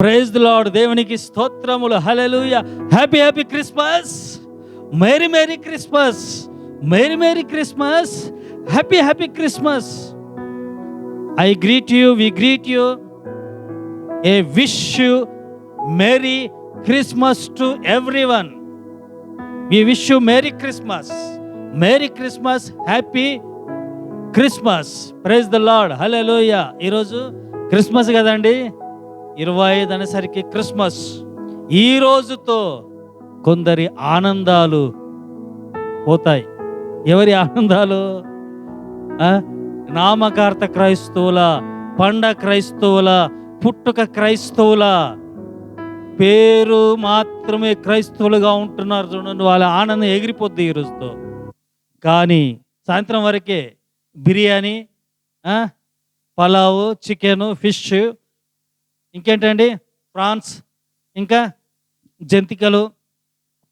Praise the Lord. దేవునికి స్తోత్రములు. Hallelujah. Happy happy Christmas. Merry merry Christmas. Merry merry Christmas. Happy happy Christmas. I greet you, we greet you. I wish you merry Christmas to everyone. We wish you merry Christmas. Merry Christmas, happy Christmas. Praise the Lord. Hallelujah. ఈరోజు Christmas కదండి. 25 అనేసరికి Christmas. ఈ రోజుతో కొందరి ఆనందాలు పోతాయి. ఎవరి ఆనందాలు? నామకార్థ క్రైస్తవుల, పండ క్రైస్తవుల, పుట్టుక క్రైస్తవుల, పేరు మాత్రమే క్రైస్తవులుగా ఉంటున్నారు చూడండి. వాళ్ళ ఆనందం ఎగిరిపోద్ది ఈ రోజుతో. కానీ సాయంత్రం వరకే బిర్యానీ, పలావు, చికెను, ఫిష్, ఇంకేంటండి ప్రాన్స్, ఇంకా జంతికలు,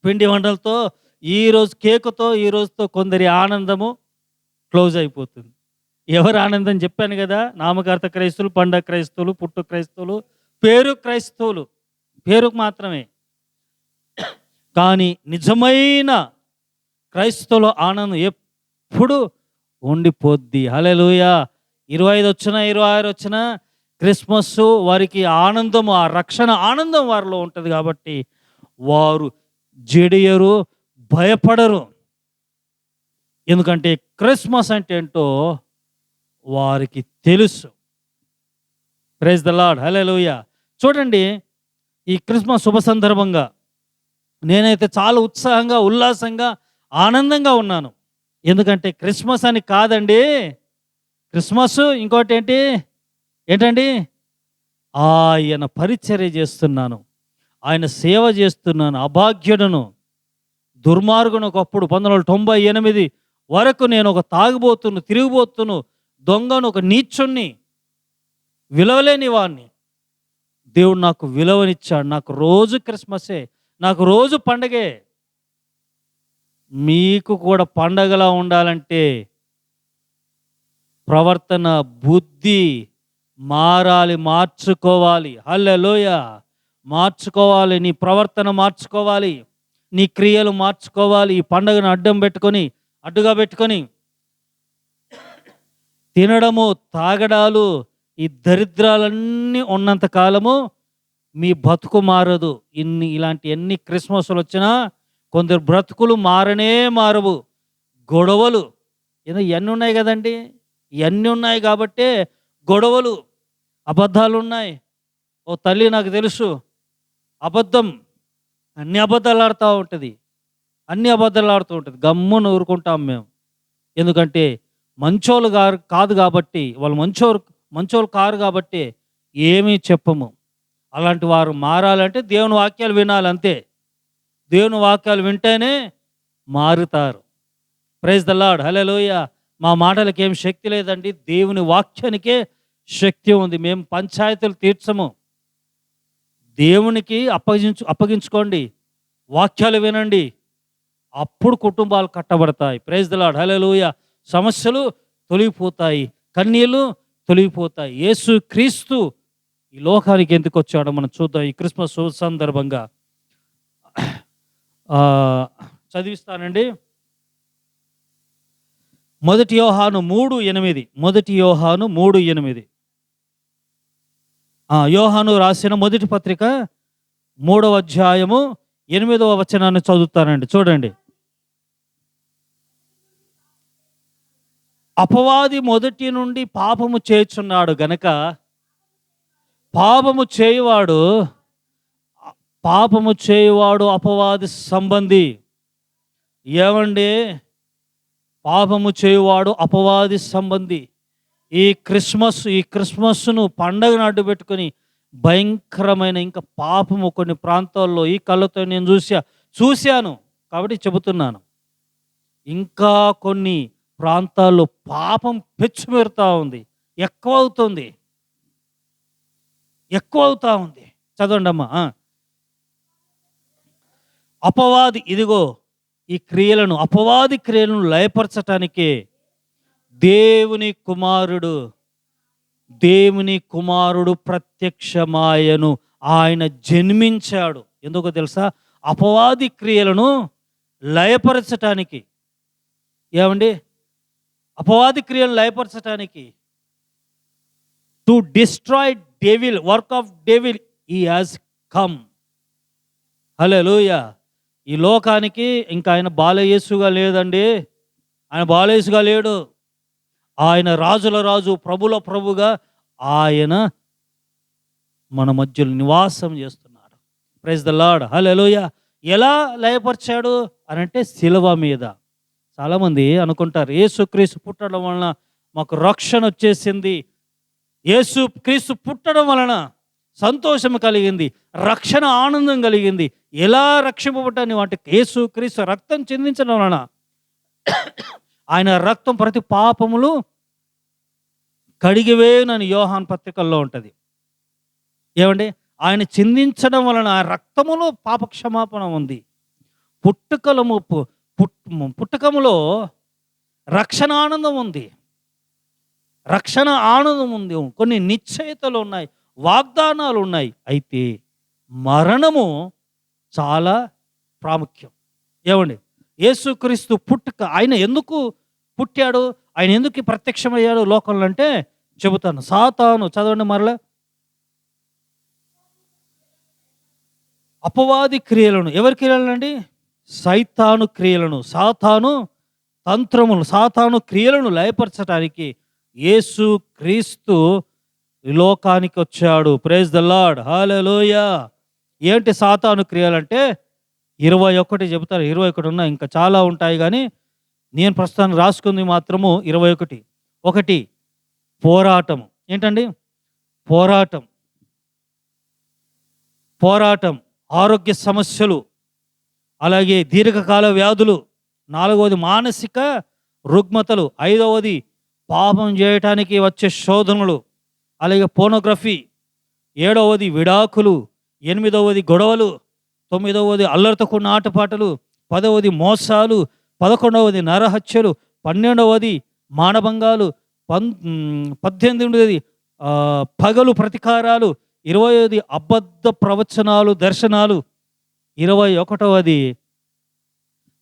పిండి వంటలతో ఈరోజు కేకుతో ఈ రోజుతో కొందరి ఆనందము క్లోజ్ అయిపోతుంది. ఎవరు ఆనందం చెప్పాను కదా. నామకార్థ క్రైస్తవులు, పండగ క్రైస్తవులు, పుట్టు క్రైస్తవులు, పేరు క్రైస్తవులు, పేరుకు మాత్రమే. కానీ నిజమైన క్రైస్తవుల ఆనందం ఎప్పుడు ఉండిపోద్ది. హల్లెలూయా. 25 వచ్చినా 26 వచ్చినా క్రిస్మస్ వారికి ఆనందము, ఆ రక్షణ ఆనందం వారిలో ఉంటుంది కాబట్టి వారు జడియరు, భయపడరు. ఎందుకంటే క్రిస్మస్ అంటే ఏంటో వారికి తెలుసు. Praise the Lord. హల్లెలూయా. చూడండి, ఈ క్రిస్మస్ శుభ సందర్భంగా నేనైతే చాలా ఉత్సాహంగా, ఉల్లాసంగా, ఆనందంగా ఉన్నాను. ఎందుకంటే క్రిస్మస్ అని కాదండి. క్రిస్మస్ ఇంకోటి ఏంటండి? ఆయన పరిచర్య చేస్తున్నాను, ఆయన సేవ చేస్తున్నాను. అభాగ్యుడను, దుర్మార్గును. ఒకప్పుడు 1998 వరకు నేను ఒక తాగుబోతును, తిరిగిపోతును, దొంగను, ఒక నీచుణ్ణి, విలువలేని వాడిని. దేవుడు నాకు విలువనిచ్చాడు. నాకు రోజు క్రిస్మసే, నాకు రోజు పండగే. మీకు కూడా పండగలా ఉండాలంటే ప్రవర్తన, బుద్ధి మారాలి, మార్చుకోవాలి. హల్లెలూయా. మార్చుకోవాలి. నీ ప్రవర్తన మార్చుకోవాలి, నీ క్రియలు మార్చుకోవాలి. ఈ పండుగను అడ్డుగా పెట్టుకొని తినడము, తాగడాలు, ఈ దరిద్రాలన్నీ ఉన్నంత కాలము మీ బతుకు మారదు. ఇలాంటి ఎన్ని క్రిస్మస్లు వచ్చినా కొందరు బ్రతుకులు మారవు. గొడవలు ఇవన్నీ ఉన్నాయి కదండి. ఇవన్నీ ఉన్నాయి కాబట్టే గొడవలు, అబద్ధాలు ఉన్నాయి. ఓ తల్లి నాకు తెలుసు, అబద్ధం అన్ని అబద్ధాలు ఆడుతూ ఉంటుంది. గమ్మున ఊరుకుంటాం మేము. ఎందుకంటే మంచోళ్ళు కాదు కాబట్టి, వాళ్ళు మంచోళ్ళు కారు కాబట్టి ఏమీ చెప్పము. అలాంటి వారు మారాలంటే దేవుని వాక్యాలు వినాలి, అంతే. దేవుని వాక్యాలు వింటేనే మారుతారు. Praise the Lord. హల్లెలూయా. మా మాటలకి ఏం శక్తి లేదండి, దేవుని వాక్యానికే శక్తి ఉంది. మేము పంచాయతీలు తీర్చము. దేవునికి అప్పగించుకోండి, వాక్యాలు వినండి, అప్పుడు కుటుంబాలు కట్టబడతాయి. Praise the Lord. హల్లెలూయా. సమస్యలు తొలగిపోతాయి, కన్నీళ్ళు తొలగిపోతాయి. యేసు క్రీస్తు ఈ లోకానికి ఎందుకు వచ్చాడో మనం చూద్దాం. ఈ క్రిస్మస్ సందర్భంగా చదివిస్తానండి. 1 యోహాను 3:8. 1 యోహాను 3:8. యోహాను రాసిన మొదటి పత్రిక 3వ అధ్యాయము 8వ వచనాన్ని చదువుతానండి. చూడండి. అపవాది మొదటి నుండి పాపము చేయుచున్నాడు గనక పాపము చేయువాడు అపవాది సంబంధి. ఏమండి? పాపము చేయువాడు అపవాది సంబంధి. ఈ క్రిస్మస్ను పండగను అడ్డు పెట్టుకొని భయంకరమైన ఇంకా పాపము కొన్ని ప్రాంతాల్లో ఈ కళ్ళతో నేను చూశాను కాబట్టి చెబుతున్నాను. ఇంకా కొన్ని ప్రాంతాల్లో పాపం పెచ్చుమెరుతూ ఉంది, ఎక్కువ అవుతా ఉంది. చదవండి అమ్మా. అపవాది, ఇదిగో ఈ అపవాది క్రియలను లయపరచటానికే దేవుని కుమారుడు ప్రత్యక్షమాయను ఆయన జన్మించాడు. ఎందుకో తెలుసా? అపవాది క్రియలను లయపరచటానికి. ఏమండి? అపవాది క్రియలను లయపరచటానికి. To destroy devil, work of devil he has come. Hallelujah! ఈ లోకానికి ఇంకా ఆయన బాలయేసుగా లేదండి. ఆయన బాలయేసుగా లేడు. ఆయన రాజుల రాజు, ప్రభుల ప్రభుగా ఆయన మన మధ్యలో నివాసం చేస్తున్నాడు. Praise the Lord. హల్లెలూయా! ఎలా లయపరిచాడు అనంటే శిలువ మీద. చాలామంది అనుకుంటారు యేసుక్రీస్తు పుట్టడం వలన మాకు రక్షణ వచ్చేసింది, యేసుక్రీస్తు పుట్టడం వలన సంతోషం కలిగింది, రక్షణ ఆనందం కలిగింది. ఎలా రక్షింపబడ్డాని అంటే యేసుక్రీస్తు రక్తం చిందించడం వలన. ఆయన రక్తం ప్రతి పాపములు కడిగివేనని యోహాను పత్రికల్లో ఉంటుంది. ఏమండి? ఆయన చిందించడం వలన ఆ రక్తములో పాపక్షమాపణ ఉంది. పుట్టకములో రక్షణ ఆనందం ఉంది. రక్షణ ఆనందం ఉంది. కొన్ని నిశ్చయితలు ఉన్నాయి, వాగ్దానాలు ఉన్నాయి. అయితే మరణము చాలా ప్రాముఖ్యం. ఏమండి? యేసుక్రీస్తు పుట్టుక, ఆయన ఎందుకు పుట్టాడు, ఆయన ఎందుకు ప్రత్యక్షమయ్యాడు లోకంలో అంటే చెబుతాను. సాతాను, చదవండి మరలా. అపవాది క్రియలను, ఎవరి క్రియలనండి? సైతాను క్రియలను, సాతాను తంత్రములు, సాతాను క్రియలను లయపరచడానికి యేసు క్రీస్తు లోకానికి వచ్చాడు. Praise the Lord. హల్లెలూయా! ఏంటి సాతాను క్రియలంటే 21 చెబుతారు. 21 ఉన్నాయి, ఇంకా చాలా ఉంటాయి, కానీ నేను ప్రస్తుతానికి రాసుకుంది మాత్రము 21. ఒకటి, పోరాటం. ఏంటండి? పోరాటం. ఆరోగ్య సమస్యలు, అలాగే దీర్ఘకాల వ్యాధులు. 4వది మానసిక రుగ్మతలు. 5వది పాపం చేయటానికి వచ్చే శోధనలు, అలాగే పోర్నోగ్రఫీ. 7వది విడాకులు. 8వది గొడవలు. 9వది అల్లరితో కూడిన ఆటపాటలు. 10వది మోసాలు. 11వది నరహత్యలు. 12వది మానభంగాలు. 18వది పగలు ప్రతీకారాలు. 20వది అబద్ధ ప్రవచనాలు, దర్శనాలు. 21వది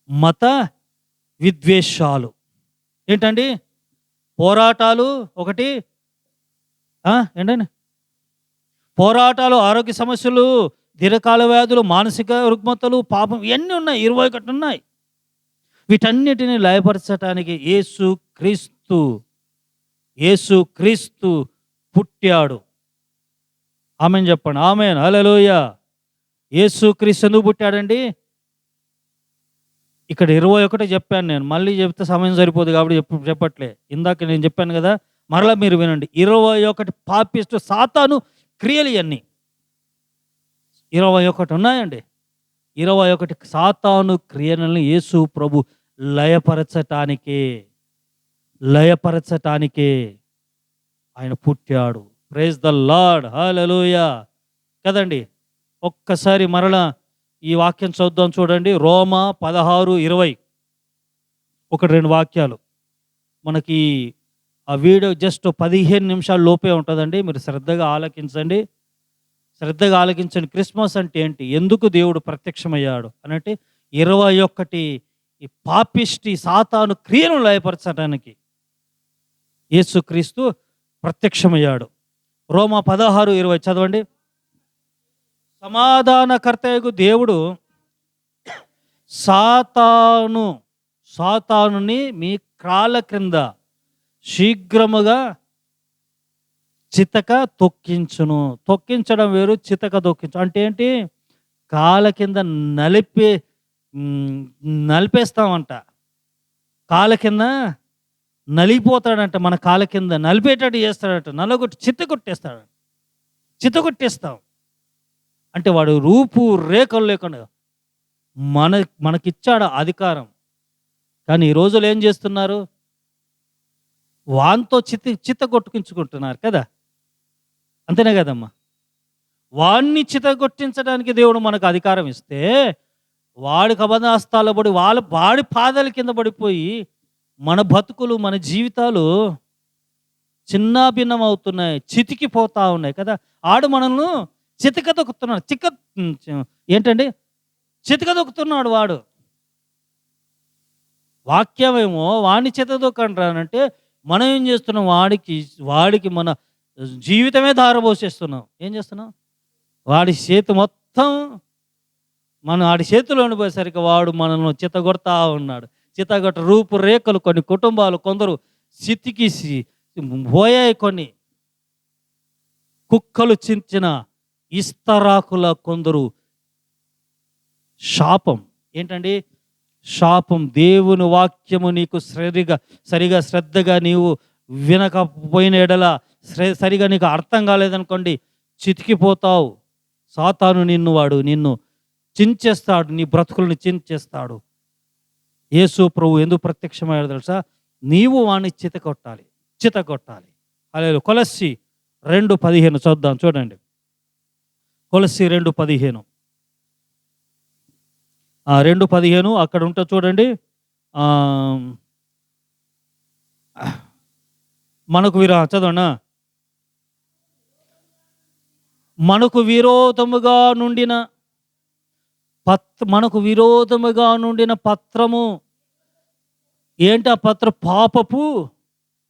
మత విద్వేషాలు. ఏంటండి? పోరాటాలు ఒకటి, ఏంటండి? పోరాటాలు, ఆరోగ్య సమస్యలు, దీర్ఘకాల వ్యాధులు, మానసిక రుగ్మతలు, పాపం, ఇవన్నీ ఉన్నాయి. 21 ఉన్నాయి. వీటన్నిటిని లయపరచటానికి యేసు క్రీస్తు పుట్టాడు. ఆమేన్ చెప్పండి. ఆమేన్. హల్లెలూయా! యేసు క్రీస్తు ఎందుకు పుట్టాడండి? ఇక్కడ 21 చెప్పాను నేను, మళ్ళీ చెప్తే సమయం సరిపోదు కాబట్టి చెప్పట్లే. ఇందాక నేను చెప్పాను కదా, మరలా మీరు వినండి. 21 పాపిష్టు సాతాను క్రియలు. ఇవన్నీ 21 ఉన్నాయండి. 21 సాతాను క్రియలను యేసు ప్రభు లయపరచటానికే ఆయన పుట్టాడు. Praise the Lord. హల్లెలూయా! కదండి. ఒక్కసారి మరలా ఈ వాక్యం చూద్దాం, చూడండి. రోమా 16:20. 1-2 వాక్యాలు. మనకి ఆ వీడియో జస్ట్ 15 నిమిషాల లోపే ఉంటుందండి. మీరు శ్రద్ధగా ఆలకించండి. క్రిస్మస్ అంటే ఏంటి, ఎందుకు దేవుడు ప్రత్యక్షమయ్యాడు అనంటే 21 ఈ పాపిష్టి సాతాను క్రియను లయపరచడానికి యేసుక్రీస్తు ప్రత్యక్షమయ్యాడు. రోమా 16:20 చదవండి. సమాధానకర్తయగు దేవుడు సాతానుని మీ కాళ్ళ క్రింద శీఘ్రముగా చితక తొక్కించును. తొక్కించడం వేరు, చితక తొక్కించు అంటే ఏంటి? కాళ్ళ కింద నలిపేస్తామంట. కాళ్ళ కింద నలిగిపోతాడంట. మన కాళ్ళ కింద నలిపేటట్టు చేస్తాడట. నలగొట్టి చిత్తగొట్టేస్తాం. అంటే వాడు రూపు రేఖలు లేకుండా మనకిచ్చాడు అధికారం. కానీ ఈ రోజులు ఏం చేస్తున్నారు? వాంతో చిత్తగొట్టుకుంటున్నారు కదా. అంతేనే కదమ్మా? వాణ్ణి చిత్తగొట్టించడానికి దేవుడు మనకు అధికారం ఇస్తే, వాడికి అబద్ధాస్తాలో పడి వాడి పాదాల కింద పడిపోయి మన బతుకులు, మన జీవితాలు చిన్నాభిన్నం అవుతున్నాయి, చితికిపోతా ఉన్నాయి కదా. ఆడు మనల్ని చితకదొక్కుతున్నాడు. ఏంటండి, చితకదొక్కుతున్నాడు వాడు. వాక్యమేమో వాడిని చితకదొక్కంటానంటే మనం ఏం చేస్తున్నాం, వాడికి మన జీవితమే ధారపోసేస్తున్నాం. ఏం చేస్తున్నాం, వాడి చేతి మొత్తం మనం వాడి చేతిలో ఉండిపోయేసరికి వాడు మనల్ని చితగొడతా ఉన్నాడు. చితగొట్ట రూపురేఖలు కొన్ని కుటుంబాలు కొందరు చితికిసి పోయాయి. కొన్ని కుక్కలు చించిన ఇస్తరాకుల కొందరు శాపం. ఏంటండి శాపం? దేవుని వాక్యము నీకు సరిగా శ్రద్ధగా నీవు వినకపోయిన ఎడల, సరిగా నీకు అర్థం కాలేదనుకోండి, చితికిపోతావు. సాతాను నిన్ను చించేస్తాడు, నీ బ్రతుకులను చించేస్తాడు. యేసు ప్రభు ఎందుకు ప్రత్యక్షమయ్యాడు తెలుసా? నీవు వాడిని చితగొట్టాలి. హల్లెలూయా. కొలస్సీ 2:15 చూద్దాం, చూడండి. కొలస్సీ 2:15, 2:15 అక్కడ ఉంటుంది చూడండి. చదవనా? మనకు విరోధముగా నుండిన పత్రము. ఏంటి ఆ పత్రం? పాపపు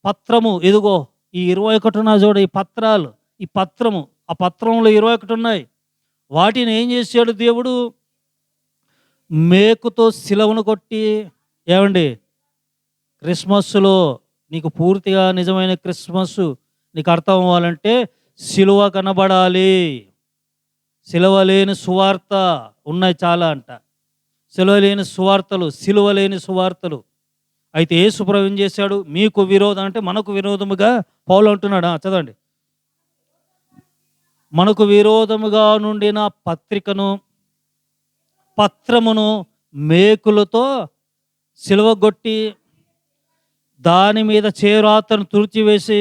పత్రము. ఇదిగో ఈ 21 ఉన్నాయి చూడ, ఈ పత్రాలు, ఈ పత్రము. ఆ పత్రంలో 21 ఉన్నాయి. వాటిని ఏం చేశాడు దేవుడు? మేకుతో సిలువను కొట్టి. ఏమండి, క్రిస్మస్లో నీకు పూర్తిగా నిజమైన క్రిస్మస్ నీకు అర్థం అవ్వాలంటే సిలువ కనబడాలి. సిలువ లేని సువార్త ఉన్నాయి చాలా అంట. సిలువ లేని సువార్తలు. అయితే యేసు ప్రభువు ఏం చేశాడు? మీకు విరోధం అంటే మనకు విరోధముగా పౌలు అంటున్నాడు. చదవండి. మనకు విరోధముగా నుండిన పత్రమును మేకులతో సిలువగొట్టి దాని మీద చేరాతను తుడిచివేసి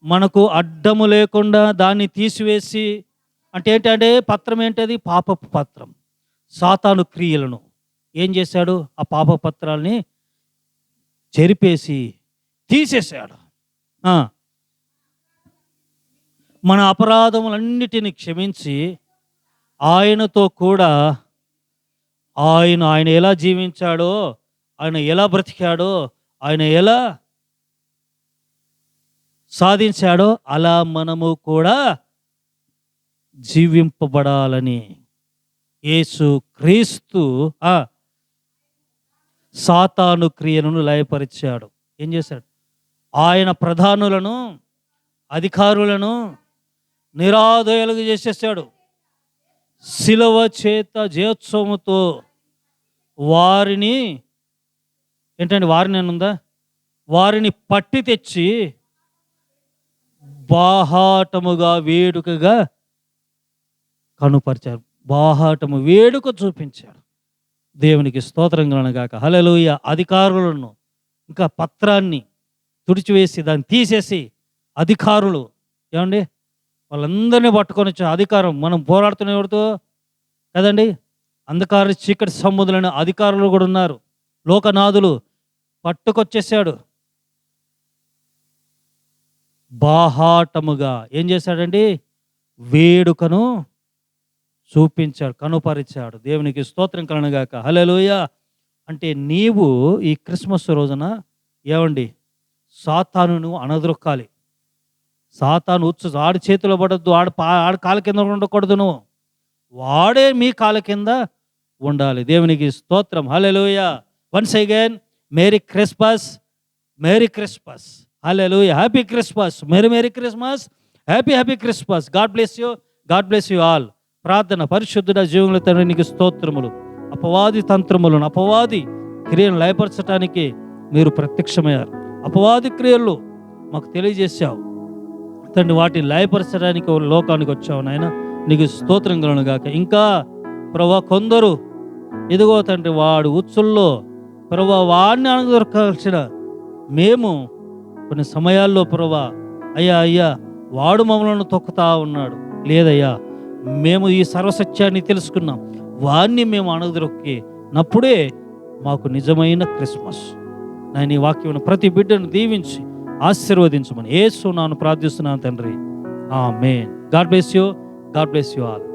మనకు అడ్డము లేకుండా దాన్ని తీసివేసి. అంటే ఏంటంటే పత్రం ఏంటది? పాపపు పత్రం. సాతాను క్రియలను ఏం చేశాడు? ఆ పాప పత్రాల్ని చెరిపేసి తీసేశాడు. మన అపరాధములన్నిటిని క్షమించి ఆయనతో కూడా ఆయన ఎలా జీవించాడో, ఆయన ఎలా బ్రతికాడో, ఆయన ఎలా సాధించాడో అలా మనము కూడా జీవింపబడాలని యేసు క్రీస్తు సాతాను క్రియలను లయపరిచాడు. ఏం చేశాడు? ఆయన ప్రధానులను, అధికారులను నిరాదయాలుగా చేసేసాడు. శిలువ చేత జయోత్సవముతో వారిని వారిని పట్టి తెచ్చి బాహాటముగా వేడుకగా కనుపరిచారు. బాహాటము వేడుక చూపించాడు. దేవునికి స్తోత్రం కలుగుగాక. హల్లెలూయా. అధికారులను ఇంకా పత్రాన్ని తుడిచివేసి దాన్ని తీసేసి అధికారులు, ఏమండి, వాళ్ళందరినీ పట్టుకొని వచ్చే అధికారం. మనం పోరాడుతున్న ఎవరితో కదండి? అంధకార చీకటి సంబంధులైన అధికారులు కూడా ఉన్నారు. లోకనాథులు పట్టుకొచ్చేసాడు. బాహాటముగా ఏం చేశాడండి? వేడుకను చూపించాడు, కనుపరిచాడు. దేవునికి స్తోత్రం కలుగుగాక. హల్లెలూయా. అంటే నీవు ఈ క్రిస్మస్ రోజున ఏమండి సాతానును అనద్రొక్కాలి. సాతాను ఆడి చేతిలో పడద్దు, ఆడి కాళ్ళ కింద ఉండకూడదు. నువ్వు వాడే మీ కాళ్ళ కింద ఉండాలి. దేవునికి స్తోత్రం. Hallelujah. Once again merry Christmas, merry Christmas. Hallelujah. Happy Christmas. Merry Christmas. Happy Christmas. God bless you all. ప్రార్థన. పరిశుద్ధుడ జీవముల తండ్రి, నీకు స్తోత్రములు. అపవాది తంత్రములను, అపవాది క్రియలను లయపరచడానికి మీరు ప్రత్యక్షమయ్యారు. అపవాది క్రియలు మాకు తెలియజేశావు తండ్రి. వాటిని లయపరచడానికి లోకానికి వచ్చావు నాయన. నీకు స్తోత్రం కలుగును గాక. ఇంకా ప్రభా కొందరు ఇదిగో తండ్రి వాడు ఉచ్చుల్లో ప్రభా వాడిని అనదొరకాల్సిన మేము కొన్ని సమయాల్లో ప్రభా అయ్యా వాడు మమ్మల్ని తొక్కుతా ఉన్నాడు. లేదయ్యా, మేము ఈ సర్వసత్యాన్ని తెలుసుకున్నాం, వాడిని మేము అణగదొక్కినప్పుడే మాకు నిజమైన క్రిస్మస్. నేను ఈ వాక్యం ప్రతి బిడ్డను దీవించి ఆశీర్వదించమని యేసు నామమున ప్రార్థిస్తున్నాను తండ్రి. Amen. God bless you. God bless you all.